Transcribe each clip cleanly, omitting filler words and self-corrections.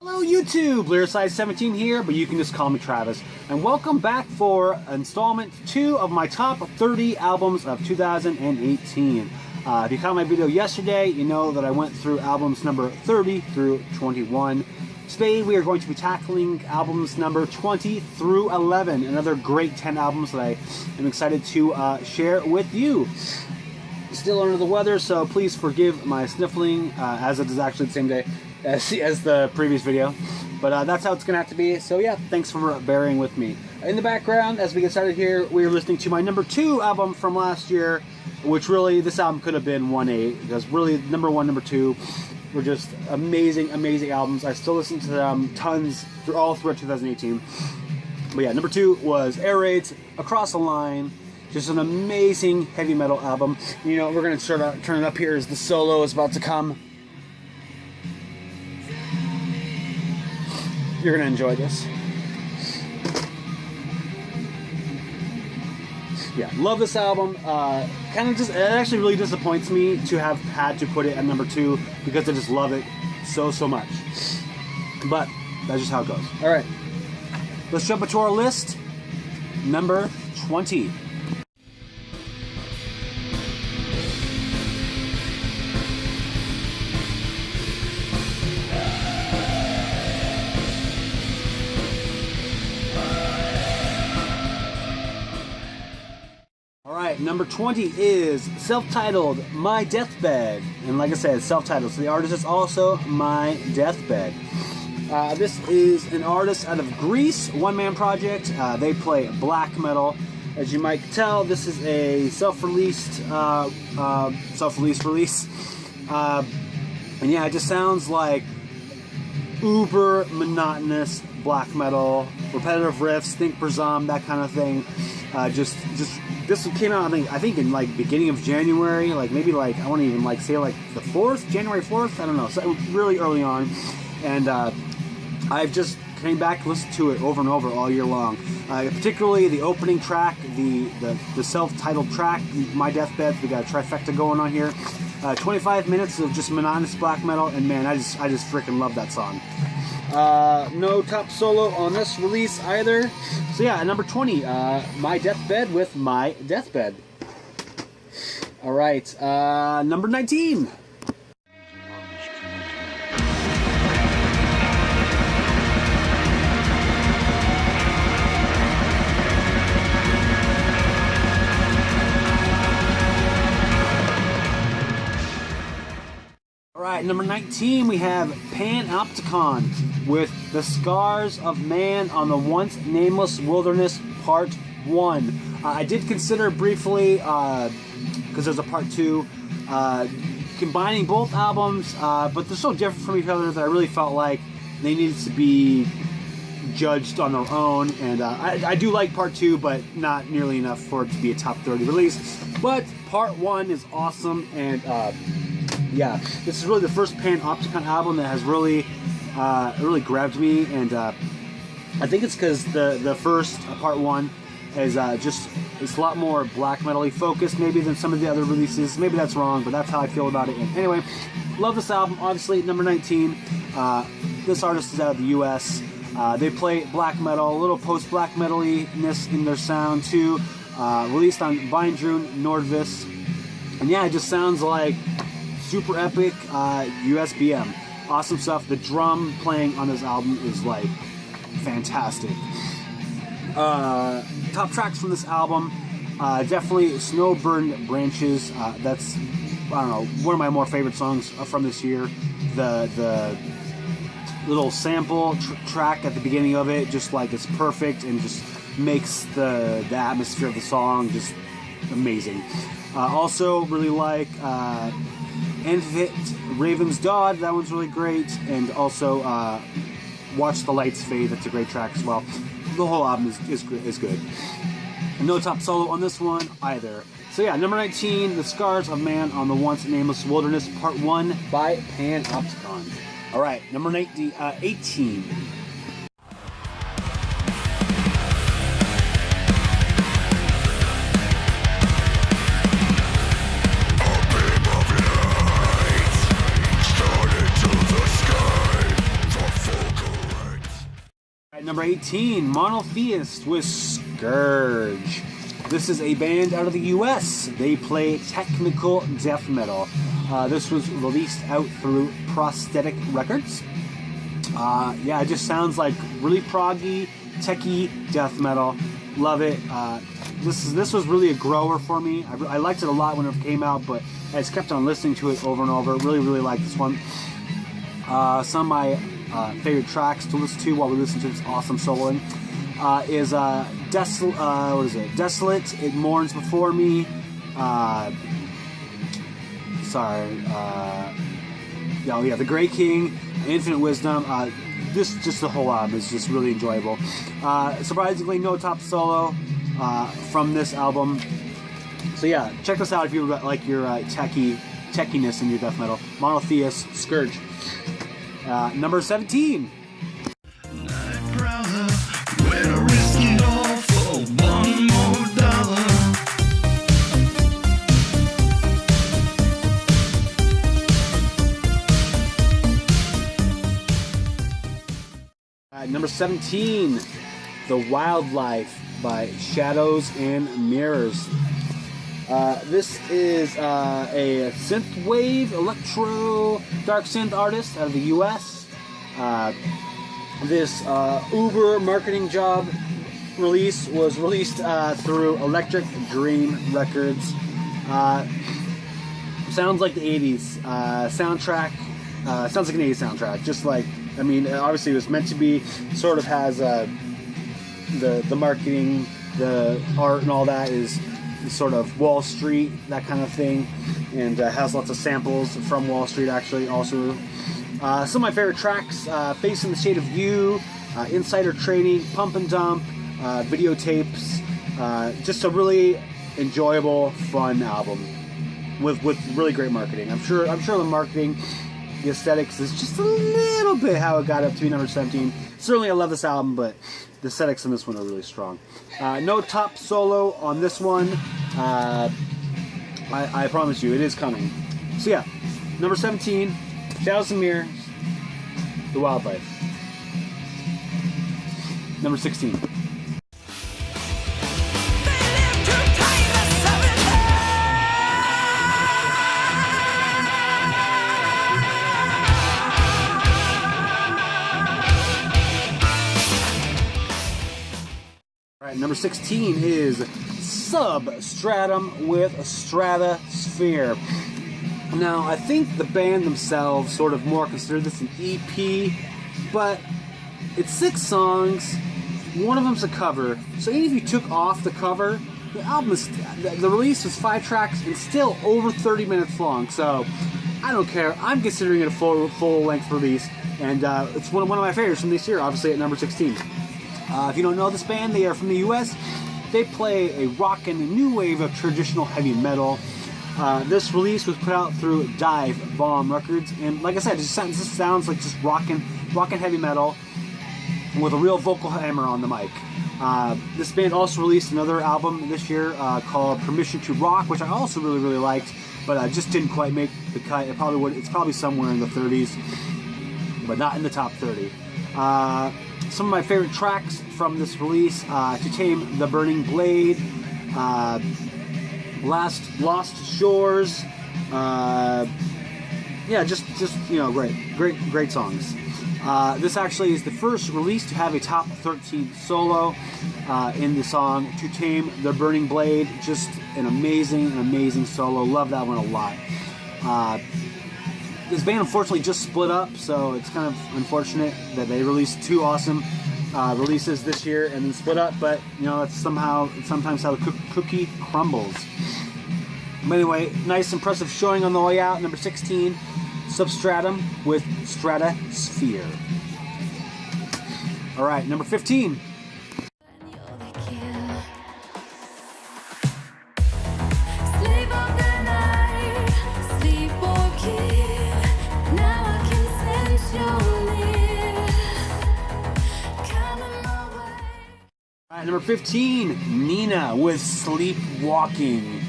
Hello YouTube, Lyricide17 here, but you can just call me Travis, and welcome back for installment 2 of my top 30 albums of 2018. If you caught my video yesterday, you know that I went through albums number 30 through 21. Today we are going to be tackling albums number 20 through 11, another great 10 albums that I am excited to share with you. Still under the weather, so please forgive my sniffling, as it is actually the same day as the previous video, but that's how it's gonna have to be. So yeah, thanks for bearing with me. In the background, as we get started here, we are listening to my number 2 album from last year, which really, this album could have been 1A, because really number 1, number 2 were just amazing albums. I still listen to them tons all throughout 2018. But yeah, number 2 was Air Raids, Across the Line. Just an amazing heavy metal album. You know, we're gonna start turn it up here as the solo is about to come. You're gonna enjoy this. Yeah, love this album. Kind of just, it actually really disappoints me to have had to put it at number 2 because I just love it so much. But that's just how it goes. All right, let's jump into our list. Number 20. Number 20 is self-titled My Deathbed, and like I said, self-titled, so the artist is also My Deathbed. This is an artist out of Greece, one-man project. They play black metal. As you might tell, this is a self-released release, and yeah, it just sounds like uber monotonous black metal, repetitive riffs, think Brazam, that kind of thing. Just this came out I think in like beginning of January, like maybe like I want to even like say like the 4th, January 4th, I don't know, so really early on, and I've just came back to listen to it over and over all year long. Particularly the opening track, the self-titled track, My Deathbed. We got a trifecta going on here. 25 minutes of just monotonous black metal, and man, I just freaking love that song. No top solo on this release either. So yeah, at number 20, My Deathbed with My Deathbed. Alright, number 19. Alright, number 19, we have Panopticon with The Scars of Man on the Once Nameless Wilderness Part 1. I did consider briefly, because there's a Part 2, combining both albums, but they're so different from each other that I really felt like they needed to be judged on their own. And I do like Part 2, but not nearly enough for it to be a top 30 release. But Part 1 is awesome, and yeah, this is really the first Panopticon album that has really grabbed me, and I think it's because the first Part 1 is it's a lot more black metal-y focused maybe than some of the other releases. Maybe that's wrong, but that's how I feel about it. And anyway, love this album. Obviously, number 19. This artist is out of the US. They play black metal, a little post-black metal-ness in their sound too. Released on Vindrun Nordvis, and yeah, it just sounds like super epic USBM. Awesome stuff. The drum playing on this album is like fantastic. Top tracks from this album, definitely Snowburned Branches. That's, I don't know, one of my more favorite songs from this year. The little sample track at the beginning of it, just like it's perfect and just makes the atmosphere of the song just amazing. Also really like Envit Raven's Dod, that one's really great, and also Watch the Lights Fade, that's a great track as well. The whole album is good. And no top solo on this one either. So yeah, number 19, The Scars of Man on the Once Nameless Wilderness Part 1 by Panopticon. Alright, number 18. Started to the sky, the folk At number 18, Monotheists with Scourge. This is a band out of the US. They play technical death metal. This was released out through Prosthetic Records. Yeah, it just sounds like really proggy, techie death metal. Love it. This was really a grower for me. I liked it a lot when it came out, but I just kept on listening to it over and over. Really, really like this one. Some of my favorite tracks to listen to while we listen to this awesome soloing is what is it? Desolate, It Mourns Before Me. The Grey King, Infinite Wisdom. Just the whole album is just really enjoyable. Surprisingly, no top solo from this album. So yeah, check this out if you like your techiness in your death metal. Monotheists Scourge. Number 17. Number 17, The Wildlife by Shadows and Mirrors. This is a synthwave, electro, dark synth artist out of the US. This Uber marketing job release was released through Electric Dream Records. Sounds like the 80s soundtrack. Sounds like an 80s soundtrack, just like, I mean, obviously it was meant to be, sort of has the marketing, the art and all that is sort of Wall Street, that kind of thing, and has lots of samples from Wall Street actually also. Some of my favorite tracks, Facing the Shade of You, Insider Trading, Pump and Dump, Videotapes, just a really enjoyable, fun album with really great marketing. I'm sure the marketing, the aesthetics is just a little bit how it got up to be number 17. Certainly I love this album, but the aesthetics in this one are really strong. No top solo on this one. I promise you, it is coming. So yeah, number 17, Shadows and Mirrors, The Wildlife. Number 16. Number 16 is Substratum with Stratosphere. Now, I think the band themselves sort of more consider this an EP, but it's 6 songs, one of them's a cover, so even if you took off the cover, the album is, the release was 5 tracks and still over 30 minutes long, so I don't care. I'm considering it a full-length release, and it's one of my favorites from this year, obviously at number 16. If you don't know this band, they are from the US. They play a rock and new wave of traditional heavy metal. This release was put out through Dive Bomb Records, and like I said, it just sounds like just rockin' heavy metal with a real vocal hammer on the mic. This band also released another album this year called Permission to Rock, which I also really liked, but just didn't quite make the cut. It's probably somewhere in the 30s, but not in the top 30. Some of my favorite tracks from this release: To Tame the Burning Blade, Lost Shores. Yeah, just great songs. This actually is the first release to have a top 13 solo in the song To Tame the Burning Blade. Just an amazing solo. Love that one a lot. This band unfortunately just split up, so it's kind of unfortunate that they released 2 awesome releases this year and then split up, but you know, it's sometimes how the cookie crumbles. But anyway, nice impressive showing on the way out. Number 16, Substratum with Stratosphere. Alright, number 15. Number 15, Nina with Sleepwalking.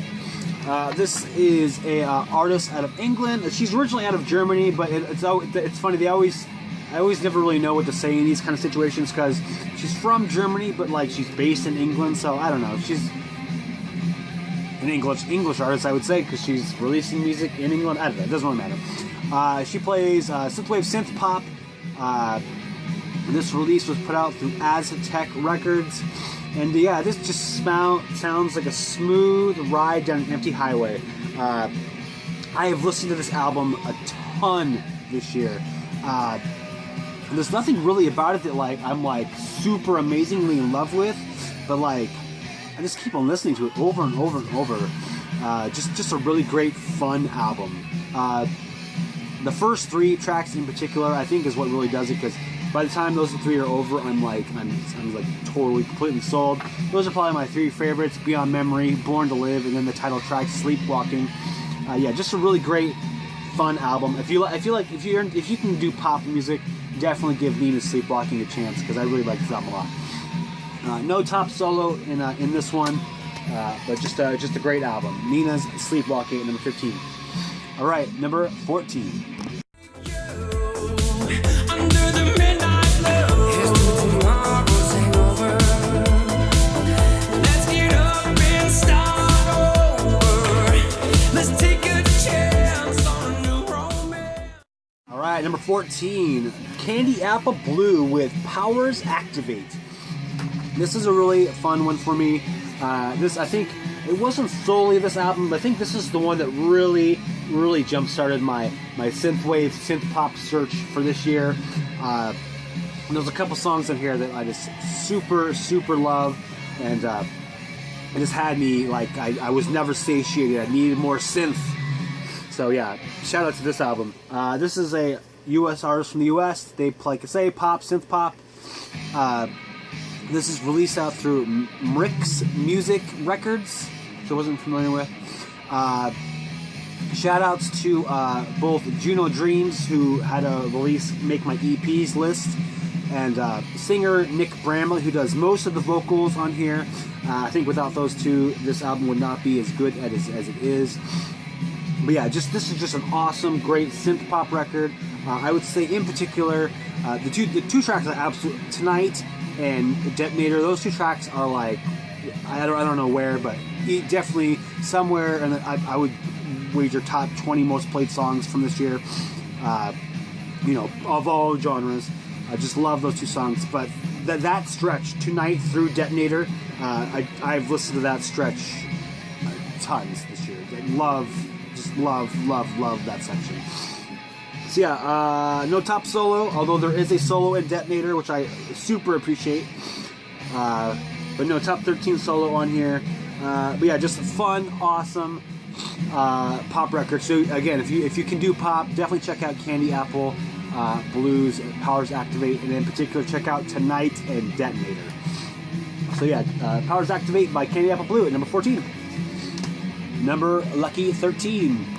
This is a artist out of England. She's originally out of Germany, but it's funny, they always I always never really know what to say in these kind of situations because she's from Germany, but like she's based in England, so I don't know. She's an English artist, I would say, because she's releasing music in England. I don't know. It doesn't really matter. She plays synthwave synth pop. This release was put out through Aztec Records, and yeah, this just sounds like a smooth ride down an empty highway. I have listened to this album a ton this year. There's nothing really about it that like I'm like super amazingly in love with, but like I just keep on listening to it over and over and over. Just a really great fun album. The first 3 tracks in particular, I think, is what really does it, because by the time those 3 are over, I'm like totally completely sold. Those are probably my 3 favorites: Beyond Memory, Born to Live, and then the title track Sleepwalking. Yeah, just a really great fun album. If you can do pop music, definitely give Nina's Sleepwalking a chance, because I really like this album a lot. No top solo in this one, but just a great album. Nina's Sleepwalking at number 15. All right, number 14. Alright, number 14, Candy Apple Blue with Powers Activate. This is a really fun one for me. I think, it wasn't solely this album, but I think this is the one that really jump-started my synthwave, synth-pop search for this year. There's a couple songs in here that I just super love, and it just had me, like, I was never satiated. I needed more synth. So yeah, shout out to this album. This is a U.S. artist from the U.S. They play, like I say, pop, synth pop. This is released out through Mrix Music Records, which I wasn't familiar with. Shout outs to both Juno Dreams, who had a release Make My EPs list, and singer Nick Bramlett, who does most of the vocals on here. I think without those two, this album would not be as good as it is. But yeah, this is just an awesome, great synth pop record. I would say, in particular, the two tracks are absolute. Tonight and Detonator. Those 2 tracks are like, I don't know where, but definitely somewhere. And I would wager top 20 most played songs from this year. Of all genres. I just love those 2 songs. But that stretch, Tonight through Detonator, I've listened to that stretch tons this year. Love that section. So yeah, no top solo, although there is a solo in Detonator, which I super appreciate. But no top 13 solo on here. But yeah, just a fun, awesome pop record. So again, if you can do pop, definitely check out Candy Apple Blues, Powers Activate, and in particular check out Tonight and Detonator. So yeah, Powers Activate by Candy Apple Blue at number 14. Number lucky 13.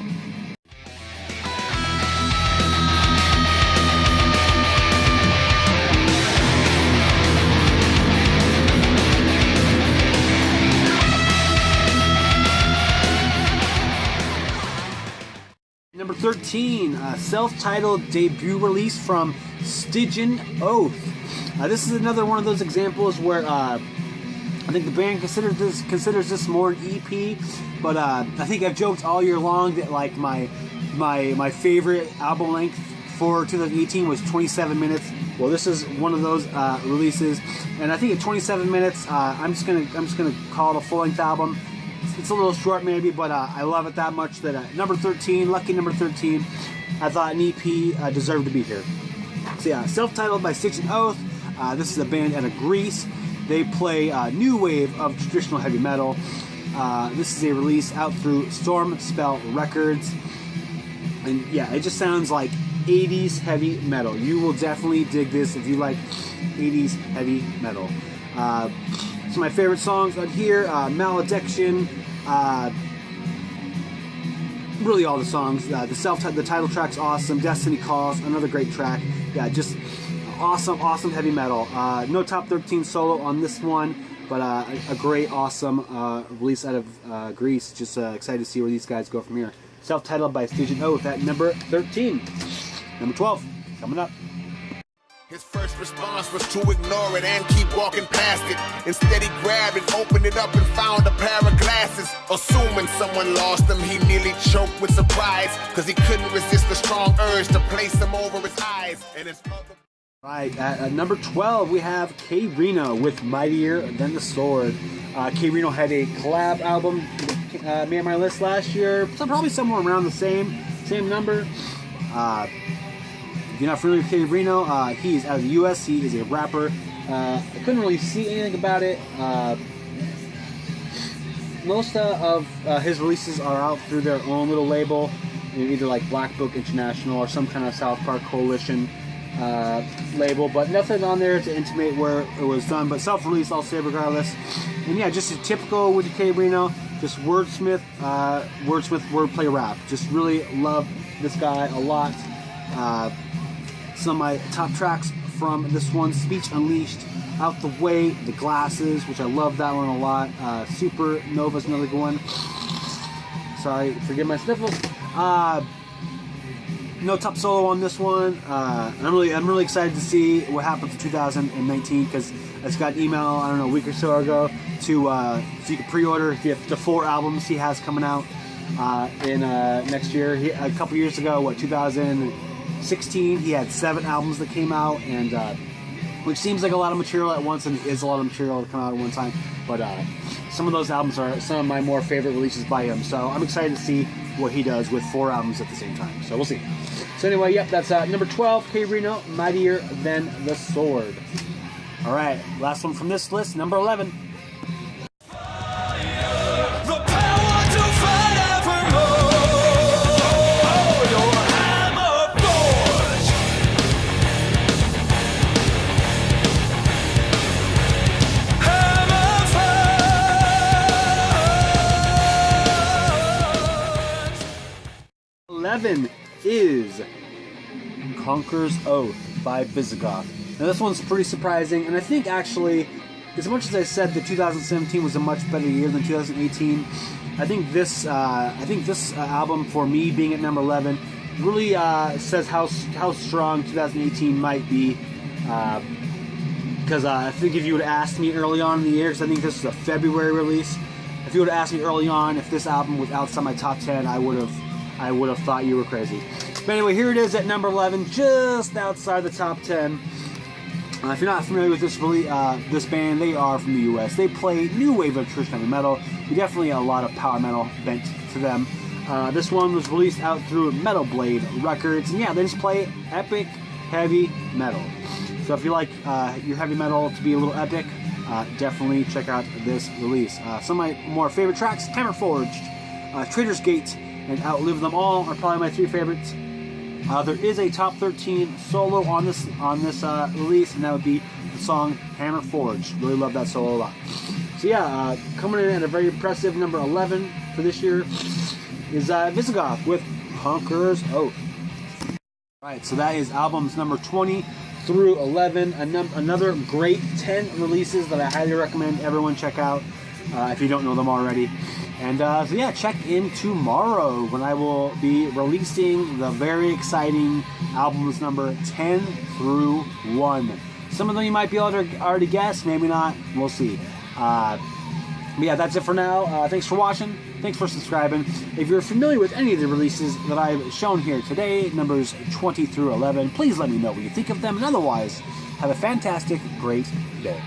Number 13, self-titled debut release from Stygian Oath. This is another one of those examples where I think the band considers this more an EP, but I think I've joked all year long that like my favorite album length for 2018 was 27 minutes. Well, this is one of those releases, and I think at 27 minutes, I'm just gonna call it a full-length album. It's a little short maybe, but I love it that much that number 13, lucky number 13, I thought an EP deserved to be here. So yeah, self-titled by Stygian Oath. This is a band out of Greece. They play new wave of traditional heavy metal. This is a release out through Storm Spell Records. And yeah, it just sounds like 80s heavy metal. You will definitely dig this if you like 80s heavy metal. Some of my favorite songs on here, Malediction, really all the songs. The title track's awesome. Destiny Calls, another great track. Yeah, just awesome heavy metal. No top 13 solo on this one, but a great, awesome release out of Greece. Just excited to see where these guys go from here. Self-titled by Stygian Oath at number 13. Number 12, coming up. His first response was to ignore it and keep walking past it. Instead he grabbed it, opened it up and found a pair of glasses. Assuming someone lost them, he nearly choked with surprise, cause he couldn't resist the strong urge to place them over his eyes. And his other... Right, at number 12 we have K-Rino with Mightier Than the Sword. K-Rino had a collab album made my list last year, so probably somewhere around the same number. If you're not familiar with K-Rino, he's out of the US, he is a rapper. I couldn't really see anything about it. Most of his releases are out through their own little label, either like Black Book International or some kind of South Park Coalition label, but nothing on there to intimate where it was done, but self-released, I'll say regardless. And yeah, just a typical with K-Rino, just wordsmith, wordplay rap. Just really love this guy a lot. Some of my top tracks from this one: Speech Unleashed, Out the Way, The Glasses, which I love that one a lot. Supernova's another good one. Sorry, forgive my sniffles. No top solo on this one. I'm really excited to see what happens in 2019, because I just got an email, I don't know, a week or so ago so you can pre-order the 4 albums he has coming out in next year. A couple years ago, 2016, he had 7 albums that came out, and which seems like a lot of material at once, and it is a lot of material to come out at one time. But some of those albums are some of my more favorite releases by him. So I'm excited to see what he does with 4 albums at the same time. So we'll see. So anyway, yep, that's number 12, K-Rino, Mightier Than the Sword. All right, last one from this list, number 11. 11 is Conqueror's Oath by Visigoth. Now this one's pretty surprising, and I think actually, as much as I said that 2017 was a much better year than 2018, I think this album, for me being at number 11, really says how strong 2018 might be. Because I think if you would have asked me early on in the year, because I think this is a February release, if you would have asked me early on if this album was outside my top 10, I would have thought you were crazy. But anyway, here it is at number 11, just outside the top 10. If you're not familiar with this band, they are from the US. They play new wave of traditional heavy metal. We definitely a lot of power metal bent to them. This one was released out through Metal Blade Records, and yeah, they just play epic heavy metal. So if you like your heavy metal to be a little epic, definitely check out this release. Some of my more favorite tracks: Hammer Forged, Traitor's Gate, and Outlive Them All are probably my 3 favorites. There is a top 13 solo on this release, and that would be the song Hammer Forged. Really love that solo a lot. So yeah, coming in at a very impressive number 11 for this year is Visigoth with Conqueror's Oath. Alright, so that is albums number 20 through 11. Another great 10 releases that I highly recommend everyone check out if you don't know them already. And so yeah, check in tomorrow when I will be releasing the very exciting albums number 10 through 1. Some of them you might be able to already guess, maybe not. We'll see. But yeah, that's it for now. Thanks for watching. Thanks for subscribing. If you're familiar with any of the releases that I've shown here today, numbers 20 through 11, please let me know what you think of them. And otherwise, have a fantastic, great day.